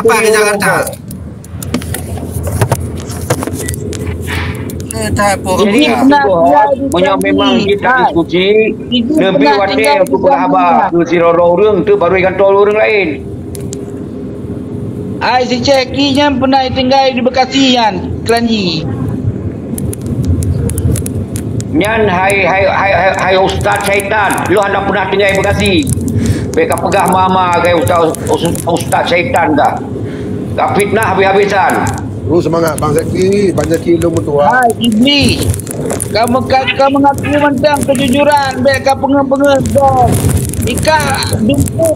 pak ke Jakarta. Jadi memang kita diskusi lebih wadah aku berhabar tu si roro urang tu baru ikan tol urang lain. Ai si Ceki yang pernah tinggal di Bekasi yan, Keranji. Nyan hai Ustaz Syaitan, lu hendak pernah tinggal di Bekasi. Beka pegah mama ke Ustaz Syaitan dah. Kak fitnah habis-habisan. Lu semangat Bang Zaki, Bang Zaki lu mutua. Hai iblis. Kamu mengaku mentang kejujuran, beka pengen dong. Ika dumpu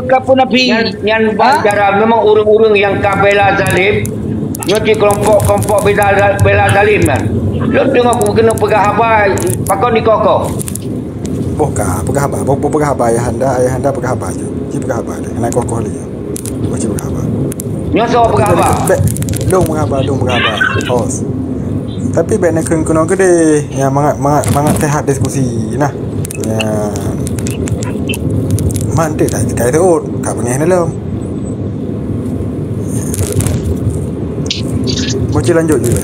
kapu nabi. Yang bicara memang urung-urung yang kabela zalim. Nyoti kelompok bela zalim kan. Lu tengok aku kena pegah apa pakon di kokok. Boka, pegahaba, pegahaba ayah anda pegahaba je. Ji pegahaba dia. Naik kokoh dia. Baca pegahaba. Nyoso pegahaba. Dong pegahaba. Hos. Tapi baik nak kuno gede. Ya mangat tehat diskusi nah. Ya. Mante tak kai tu. Kak pengeh dalam. Baca lanjut je.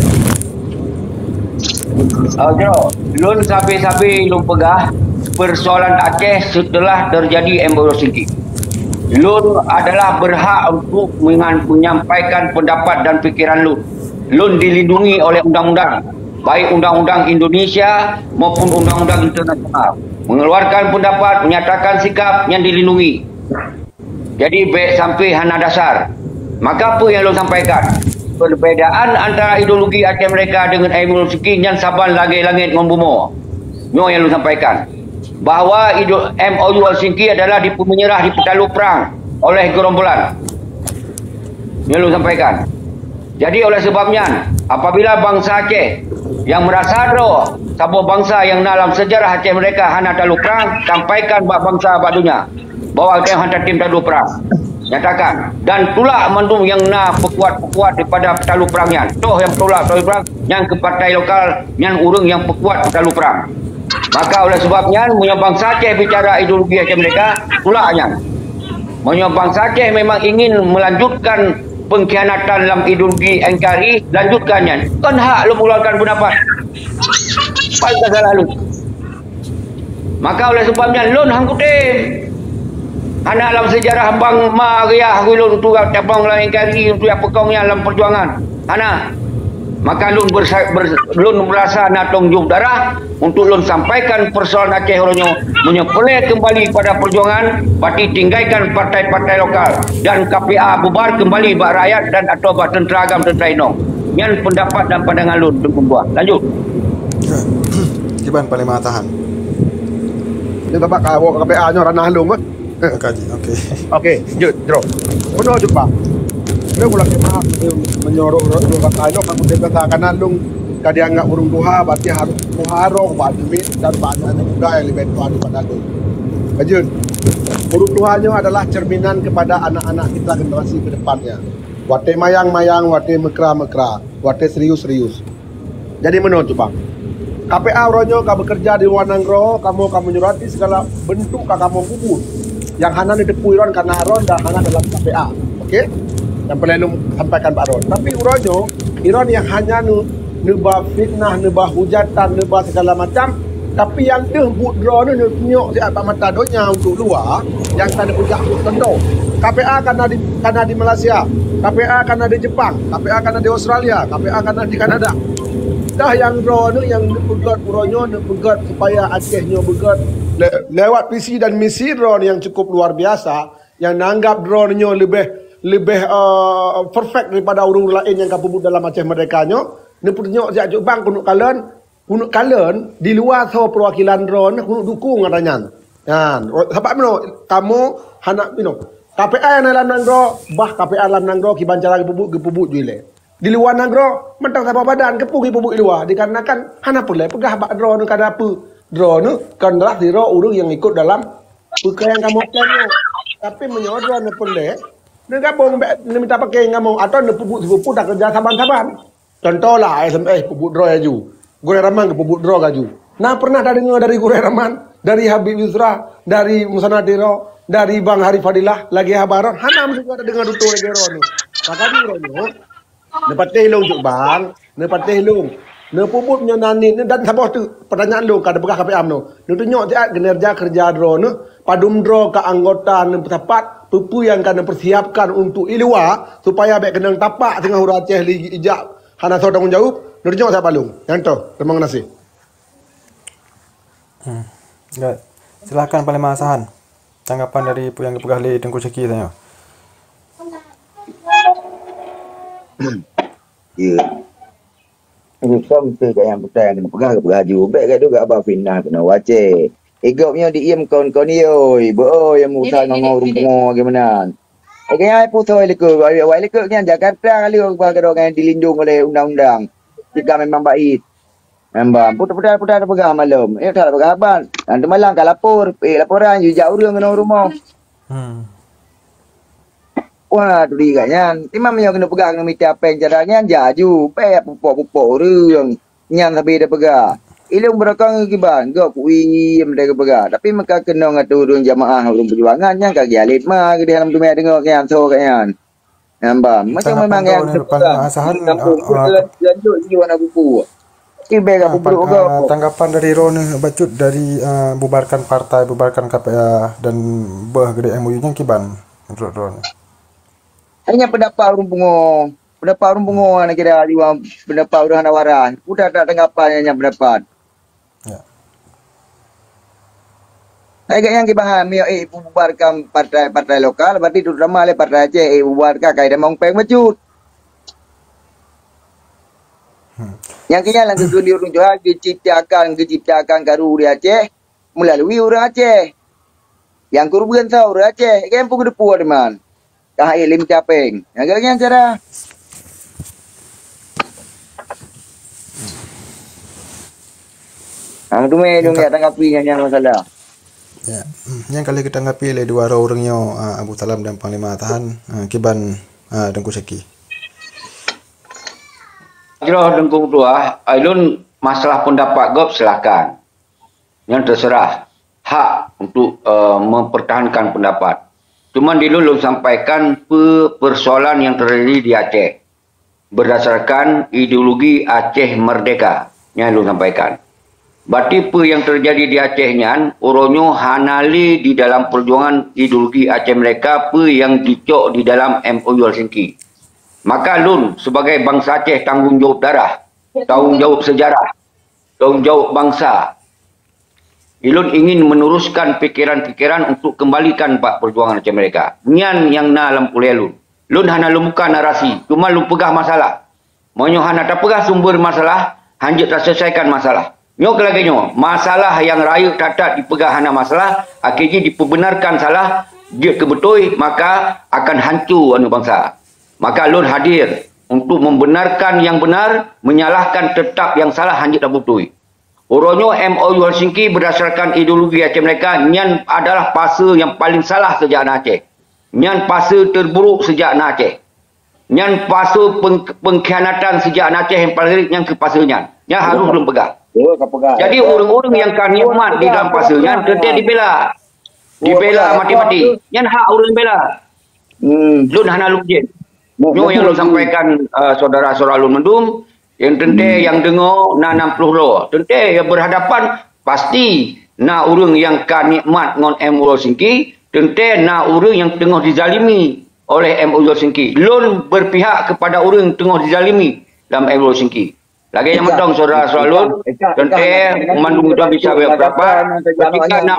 Lun sabi-sabi lun pegah persoalan Aceh setelah terjadi embrosi. Lun adalah berhak untuk menyampaikan pendapat dan fikiran Lun. Lun dilindungi oleh undang-undang, baik undang-undang Indonesia maupun undang-undang internasional. Mengeluarkan pendapat, menyatakan sikap yang dilindungi. Jadi baik sampai hana dasar. Maka apa yang Lun sampaikan? Perbezaan antara ideologi Aceh mereka dengan ideologi yang saban langit-langit membumi. Itu yang Lun sampaikan. Bahawa MOU Helsinki adalah menyerah di petalu perang oleh gerombolan. Yang Lun sampaikan. Jadi oleh sebabnya, apabila bangsa Aceh yang merasa roh sebuah bangsa yang dalam sejarah Aceh mereka hana talu perang, sampaikan bangsa badunya bahawa Aceh hantar tim talu perang. Nyatakan dan tulak mandum yang pekuat daripada petalu perangnya. Toh yang tolak talu perang yang ke partai lokal yang urang yang pekuat petalu perang. Maka oleh sebabnya punya bangsa Aceh bicara ideologi Aceh mereka tulaknya. Punya bangsa Aceh memang ingin melanjutkan pengkhianatan dalam ideologi NKRI, lanjutkannya. Kan hak lu mengeluarkan pendapat. Paling salah lu. Maka oleh sebabnya lun hangkutin. Anak dalam sejarah hambang ma riah gulun tu cabang lain kali untuk yang pekongnya dalam perjuangan. Anak. Maka lun merasa nak tanggung darah untuk lun sampaikan persoalan Aceh Ronyo menyepelih kembali pada perjuangan parti tinggalkan partai-partai lokal dan KPA bubar kembali bak rakyat dan atau bak tentera agam tentera inong. Yang pendapat dan pandangan lun buat. Lanjut. Kiban paling tahan. Ini bapak kau KPA nya ranah lung ke? Okey, jut, jero. Benar jumpa. Dia ulang maaf menyorok katanya kamu dikatakan alung kadi anggap urung duha berarti harus muharong badmit dan banyak juga yang lebih tua daripada alung. Ajun. Urung duhanya adalah cerminan kepada anak-anak kita generasi ke depannya. Wate mayang-mayang, wate mekra-mekra, wate serius-serius. Jadi menurut Bang. KPA Ronyo kamu bekerja di Wanangro, kamu nyurati segala bentuk kamu kubur. Yang hana didepui karena Aron dan hana dalam KPA. Okey? Yang perlu sampaikan Pak Ron. Tapi uronyo, Iron yang hanya nebah fitnah, nebah hujatan, nebah segala macam. Tapi yang dia budro ni nyok si apa mata donya untuk luar, yang tak ada pujak tentu. KPA karena di Malaysia, KPA karena di Jepang, KPA karena di Australia, KPA karena di Kanada. Dah yang drone yang pegat uronyo, pegat supaya Acehnya pegat lewat visi dan misi drone yang cukup luar biasa, yang nanggap drone-nya lebih perfect daripada urung lain yang kabut dalam Aceh merdekanya. Ni punya jak bang kunuk kalen di luar so perwakilan drone kunuk dukung katanya. Kan, sebab kamu hanak KPA yang dalam nangro, bah KPA dalam nangro ki bancara gebubuk jule. Di luar nangro mentang sama badan kepugi bubuk luar dikarenakan hana pula pegah bak drone kada apa. Drone kan dah diro urung yang ikut dalam perkara yang kamu plan. Tapi menyodron pula dia gabung dia minta pakai ngamau atau dia pupuk dah kerja saban-saban. Contohlah SMS pupuk draw aju. Goreng Raman ke pupuk draw aju. Nah pernah dah dengar dari Goreng Raman, dari Habib Yusra, dari Musana Diro, dari Bang Hari Fadilah, lagi Habaran. Hana mesti ada dengar dutu negara ni. Maka ni ronyo. Dapat telung juk bang, dapat telung. Ne pupuk nyanani dan sabah tu pertanyaan lu kada bekah KPA no. Nu tunjuk dia kinerja kerja draw no, padum draw ke anggota ne tepat pupu yang kena persiapkan untuk ilua supaya baik kena tapak tengah huruf Aceh li ijak hana so tanggung jawab nu tunjuk saya palung. Yang tu terima kasih. Enggak. Silakan paling masahan. Tanggapan dari yang pegah li Tengku Syaki tanya. Ya. Rusam tu yang petang kena pegah juga kat tu kat abang Fina kena wace. Egopnya diem kawan-kawan ni oi. Bo yang usaha ngau rumah gimana. Kaya ai puto lekuk. Awak lekuk kan Jakarta kali orang dilindung oleh undang-undang. Jika memang baik. Nambah putar ada pegang malam. Tak ada pegang abang. Nanti malam kan lapor. Laporan you jauh urang kena rumah. Wah, tu dia kan. Timam yang kena pegang kena minta apa yang caranya jaju. Pupuk urang. Nyan sampai dia pegang. Ilung berakang kiban. Gak kui mereka pegang. Tapi mereka kena ngatur urang jamaah urang perjuangan yang kaki alit mah. Ke dalam dunia dengar kan so kan. Nambah. Macam memang yang asahan lanjut jiwa nak buku. Tanggapan dari Ron Bacut dari bubarkan partai, bubarkan KPA dan gede MOU-nya kiban menurut Ron? Hanya pendapat orang bungo nak kira jiwa pendapat orang nawaran. Udah tak tanggapan hanya pendapat. Ya. Agak yang kibahan bubarkan partai lokal berarti terutama oleh partai Aceh bubarkan kaidah mongpeng Bacut. Yang kini lang kesulitan urang Johor diciptakan karu di Aceh melalui orang Aceh. Yang kurban tahu orang Aceh, kan pun kedepu teman. Dah lim capeng. Yang cara. Ang tu dong ya tanggapi yang masalah. Ya, yang kali kita tanggapi oleh dua orangnya Abu Salam dan Panglima Tahan Kiban Dengku Seki. Jelah dengkung tua, alun masalah pendapat gop silakan. Yang terserah hak untuk mempertahankan pendapat. Cuma dulu sampaikan persoalan yang terjadi di Aceh berdasarkan ideologi Aceh Merdeka yang lu sampaikan. Berarti apa yang terjadi di Aceh nyan, oronyo hanali di dalam perjuangan ideologi Aceh mereka apa yang dicok di dalam MOU Helsinki. Maka Lun sebagai bangsa Aceh tanggungjawab darah, tanggungjawab sejarah, tanggungjawab bangsa. Lun ingin meneruskan pikiran-pikiran untuk kembalikan Pak perjuangan Aceh mereka. Nyan yang na lam kuliah Lun. Lun hana lumukan narasi, cuma Lun pegah masalah. Monyo hana tak pegah sumber masalah, hanjut tak selesaikan masalah. Nyok lagi nyo, masalah yang raya tak dipegah hana masalah, akhirnya diperbenarkan salah, dia kebetul, maka akan hancur anu bangsa. Maka Lun hadir untuk membenarkan yang benar, menyalahkan tetap yang salah hanjit dan betul. Orangnya MOU Helsinki berdasarkan ideologi Aceh mereka, nyan adalah fase yang paling salah sejak Aceh. Nyan fase terburuk sejak Aceh. Nyan fase pengkhianatan sejak Aceh yang paling yang ke fase nyan. Nyan harus belum pegang. Jadi orang-orang yang kan nikmat di dalam fase nyan tetap dibela. Dibela mati-mati. Nyan hak orang bela. Lun hana lukjin. Nyo yang lu sampaikan saudara-saudara Lun Mendum yang tente yang dengar na 60 lo. Tente yang berhadapan pasti na urang yang kan nikmat ngon MOU Helsinki, tente na urang yang tengah dizalimi oleh MOU Helsinki. Lun berpihak kepada urang tengah dizalimi dalam MOU Helsinki. Lagi yang mentong saudara-saudara Lun, tente Mandung dah bisa berapa ketika nak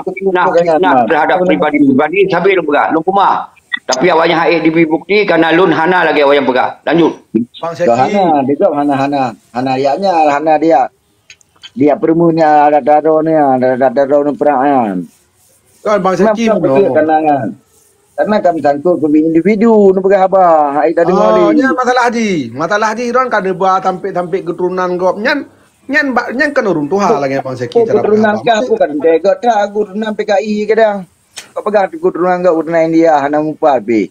terhadap pribadi sambil bergerak. Lun kumah. Tapi awaknya haik dibukti kerana Lun hana lagi awak yang pegang. Lanjut. Bang Seki. Hana, dia hana ayatnya, hana dia. Dia permunya ada daronya, ada daro perangan. Kan Bang Seki kenangan. Karena kami sangkut ke individu nu pegang abah. Haik tadi oh, nya masalah haji Ron kan buat tampik keturunan gop nyan kan urung tuha lagi Bang Seki cara keturunan ka aku kan tega tak keturunan PKI kadang. Kau pegang keturunan gak keturunan India hana mupal pi.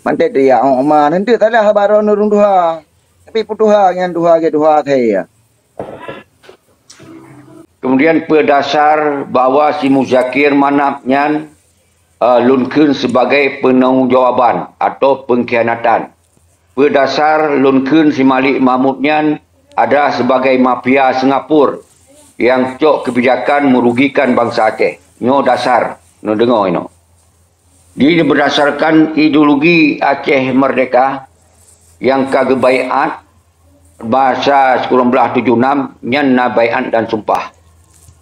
Mantai dia oma nanti tak ada habaron urung tuha. Tapi putuha ngan tuha ke tuha thai. Kemudian berdasar bahawa si Muzakir Manap nyan lunkeun sebagai penanggungjawab atau pengkhianatan. Berdasar lunkeun si Malik Mahmud nyan ada sebagai mafia Singapura yang cok kebijakan merugikan bangsa Aceh. Nyo dasar, no dengar ino. Dia berdasarkan ideologi Aceh Merdeka yang kagebaiat bahasa 1976 nyan na baiat dan sumpah.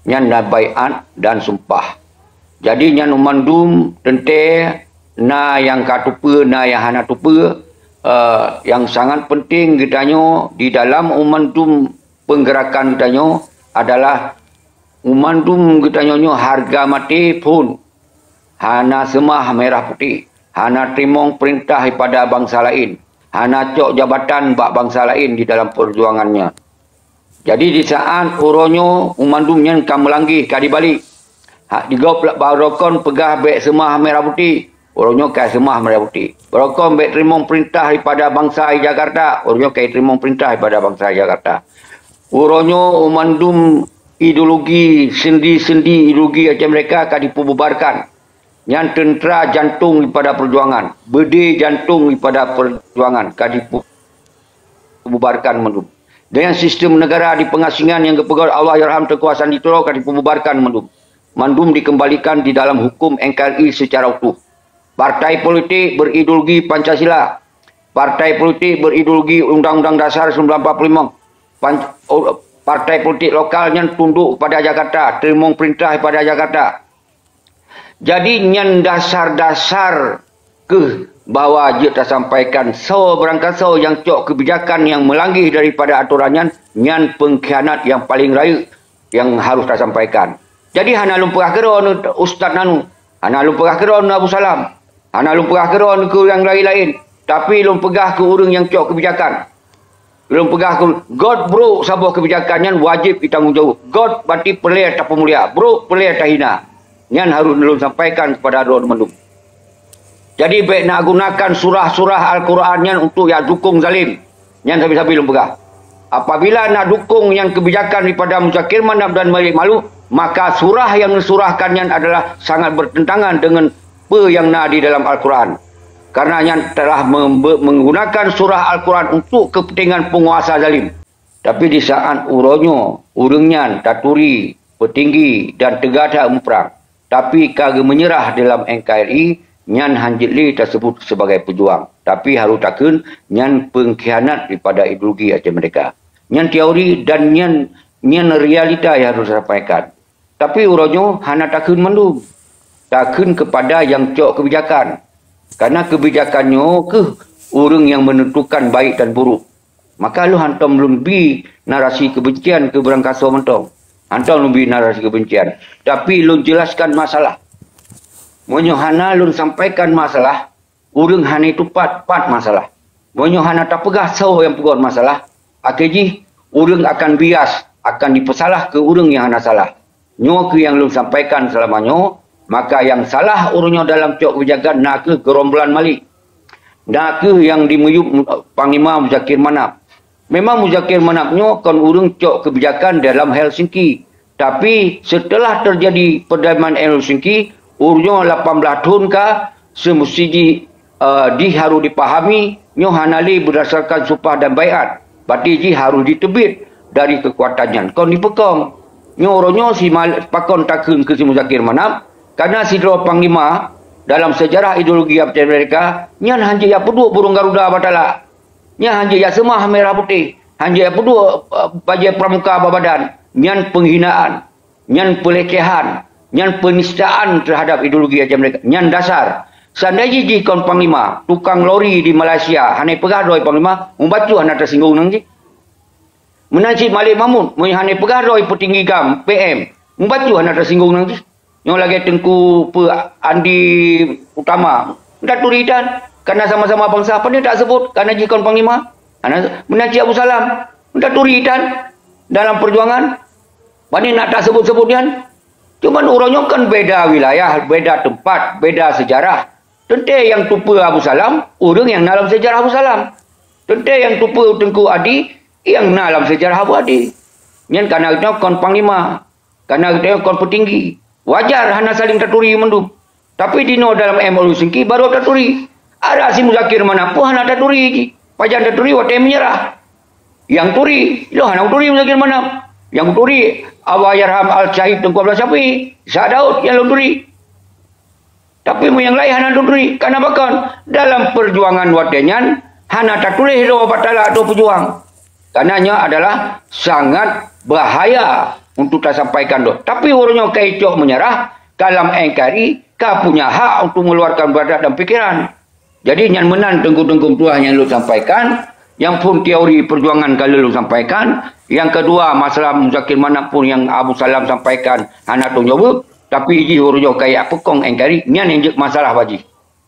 Nyan na baiat dan sumpah. Jadi nyan umandum tente na yang katupa na yang hana tupa yang sangat penting kitanya di dalam umandum penggerakan kitanya adalah umandum kitanya harga mati pun hana semah merah putih, hana terimong perintah daripada bangsa lain, hana cok jabatan bak bangsa lain di dalam perjuangannya. Jadi di saat uronyo umandum yang kam melanggi kadi balik. Hak digop barokon pegah bek semah merah putih. Uronyo kai semah merah putih. Barokon bek terima perintah daripada bangsa Jakarta. Uronyo kai terima perintah daripada bangsa Jakarta. Uronyo umandum ideologi sendi-sendi ideologi macam mereka akan dipububarkan. Yang tentera jantung daripada perjuangan. Berde jantung daripada perjuangan akan dipububarkan mandum. Dengan sistem negara di pengasingan yang kepegang Allah Yarham kekuasaan ditolak akan dipububarkan mandum. Mandum dikembalikan di dalam hukum NKRI secara utuh. Partai politik berideologi Pancasila. Partai politik berideologi Undang-Undang Dasar 1945. Partai politik lokalnya tunduk kepada Jakarta. Terima perintah kepada Jakarta. Jadi nyan dasar-dasar ke bahawa dia tersampaikan berangkat yang cok kebijakan yang melanggar daripada aturannya nyan pengkhianat yang paling raya yang harus tersampaikan. Jadi hana lumpur akhiran Ustaz Nanu, hana lumpur akhiran Abu Salam, hana lumpur akhiran ke yang lain-lain, tapi lumpur ke orang yang cok kebijakan. Lumpur ke God bro sabah kebijakannya wajib ditanggungjawab. God berarti pelih tak pemulia, bro pelih tak hina. Yang harus belum sampaikan kepada Tuan Mendung. Jadi baik nak gunakan surah-surah Al-Quran yang untuk yang dukung zalim. Yang sabi-sabi belum pegah. Apabila nak dukung yang kebijakan daripada Muzakir Manap dan Malik Malu, maka surah yang disurahkannya adalah sangat bertentangan dengan apa yang nak di dalam Al-Quran. Karena yang telah menggunakan surah Al-Quran untuk kepentingan penguasa zalim. Tapi di saat urungnya, taturi, petinggi dan tegada umprang. Tapi kagak menyerah dalam NKRI, nyan hanjitli tersebut sebagai pejuang. Tapi harus takkan nyan pengkhianat daripada ideologi aja mereka. Nyan teori dan nyan realita yang harus disampaikan. Tapi uronyo hana takkan mendung. Takkan kepada yang cok kebijakan. Karena kebijakannya ke orang yang menentukan baik dan buruk. Maka lu hantam lebih narasi kebencian ke berangkaso mentong. Hantam lebih narasi kebencian. Tapi lu jelaskan masalah. Monyohana lu sampaikan masalah. Urang hana itu pat masalah. Monyohana tak pegah sah yang pegot masalah. Akhirnya urang akan bias. Akan dipesalah ke urang yang hana salah. Nyo ke yang lu sampaikan selamanya. Maka yang salah urangnya dalam cok kebijakan nak ke gerombolan Malik. Nak ke yang dimuyup Panglima Muzakir Manap. Memang Muzakir Manapnya kan urang cok kebijakan dalam Helsinki. Tapi setelah terjadi perdamaian Helsinki, urangnya 18 tahun kah semestinya harus dipahami nyo hanali berdasarkan sumpah dan baiat. Berarti harus ditebit dari kekuatannya. Kon dipekong. Nyo urangnya si pakon takun ke si Muzakir Manap karena si Dro Panglima dalam sejarah ideologi mereka nyan hanya ya peduk burung Garuda batala. Nya hanya ya semah merah putih. Hanya ya peduk bajai pramuka babadan. Nyan penghinaan, nyan pelecehan, nyan penistaan terhadap ideologi aja mereka. Nyan dasar. Seandainya ji kon Panglima, tukang lori di Malaysia, hanya pegah doi Panglima, membacu hanya tersinggung nanti. Menanci Malik Mahmud, hanya pegah doi petinggi GAM, PM, membacu hanya tersinggung nanti. Yang lagi Tengku Andi Utama, tak turidan. Karena sama-sama bangsa, apa dia tak sebut? Karena jikon Panglima, menanci Abu Salam, tak turidan dalam perjuangan. Mana nak tak sebut-sebutnya? Cuma orangnya kan beda wilayah, beda tempat, beda sejarah. Tentu yang tupa Abu Salam, orang yang dalam sejarah Abu Salam. Tentu yang tupa Tengku Adi, yang dalam sejarah Abu Adi. Yang karena itu kon Panglima, karena itu kon petinggi. Wajar hanya saling terturi mendung. Tapi dino dalam MOU Helsinki baru terturi. Ada si Muzakir Manap pun hanya terturi. Pajan terturi waktu menyerah. Yang turi, lo hanya turi Muzakir Manap. Yang turi Allah Yarham Al-Syahid Tengku Abdul Syafiq, Syah Daud yang turi. Tapi yang lain hanya turi. Karena bahkan dalam perjuangan watenyan hanya tertulis do batala do pejuang. Karenanya adalah sangat bahaya untuk kita sampaikan doh. Tapi orangnya keicok menyerah dalam NKRI, kau punya hak untuk mengeluarkan badan dan pikiran. Jadi yang menang tengku-tengku tua yang lu sampaikan, yang pun teori perjuangan kalau lu sampaikan, yang kedua masalah Muzakir Manap pun yang Abu Salam sampaikan, anak tu jawab, tapi ji orangnya kayak pekong NKRI, yang injek masalah baji.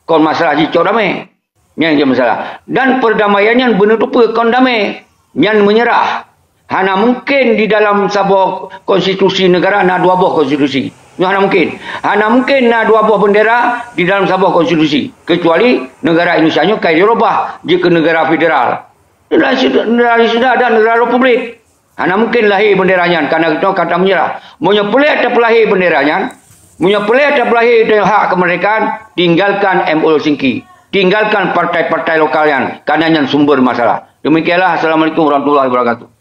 Kon masalah ji cok damai, yang injek masalah. Dan perdamaiannya benar tu kon damai, yang menyerah. Hana mungkin di dalam sebuah konstitusi negara ada dua buah konstitusi. Hana mungkin ada dua buah bendera di dalam sebuah konstitusi. Kecuali negara Indonesia kaya dirubah jika negara federal. Negara sudah ada negara republik. Hana mungkin lahir benderanya karena itu kata menyerah. Punya pelik atau pelahir benderanya. Punya pelik atau pelahir hak kemerdekaan. Tinggalkan MU Helsinki. Tinggalkan partai-partai lokal yang karena yang sumber masalah. Demikianlah. Assalamualaikum warahmatullahi wabarakatuh.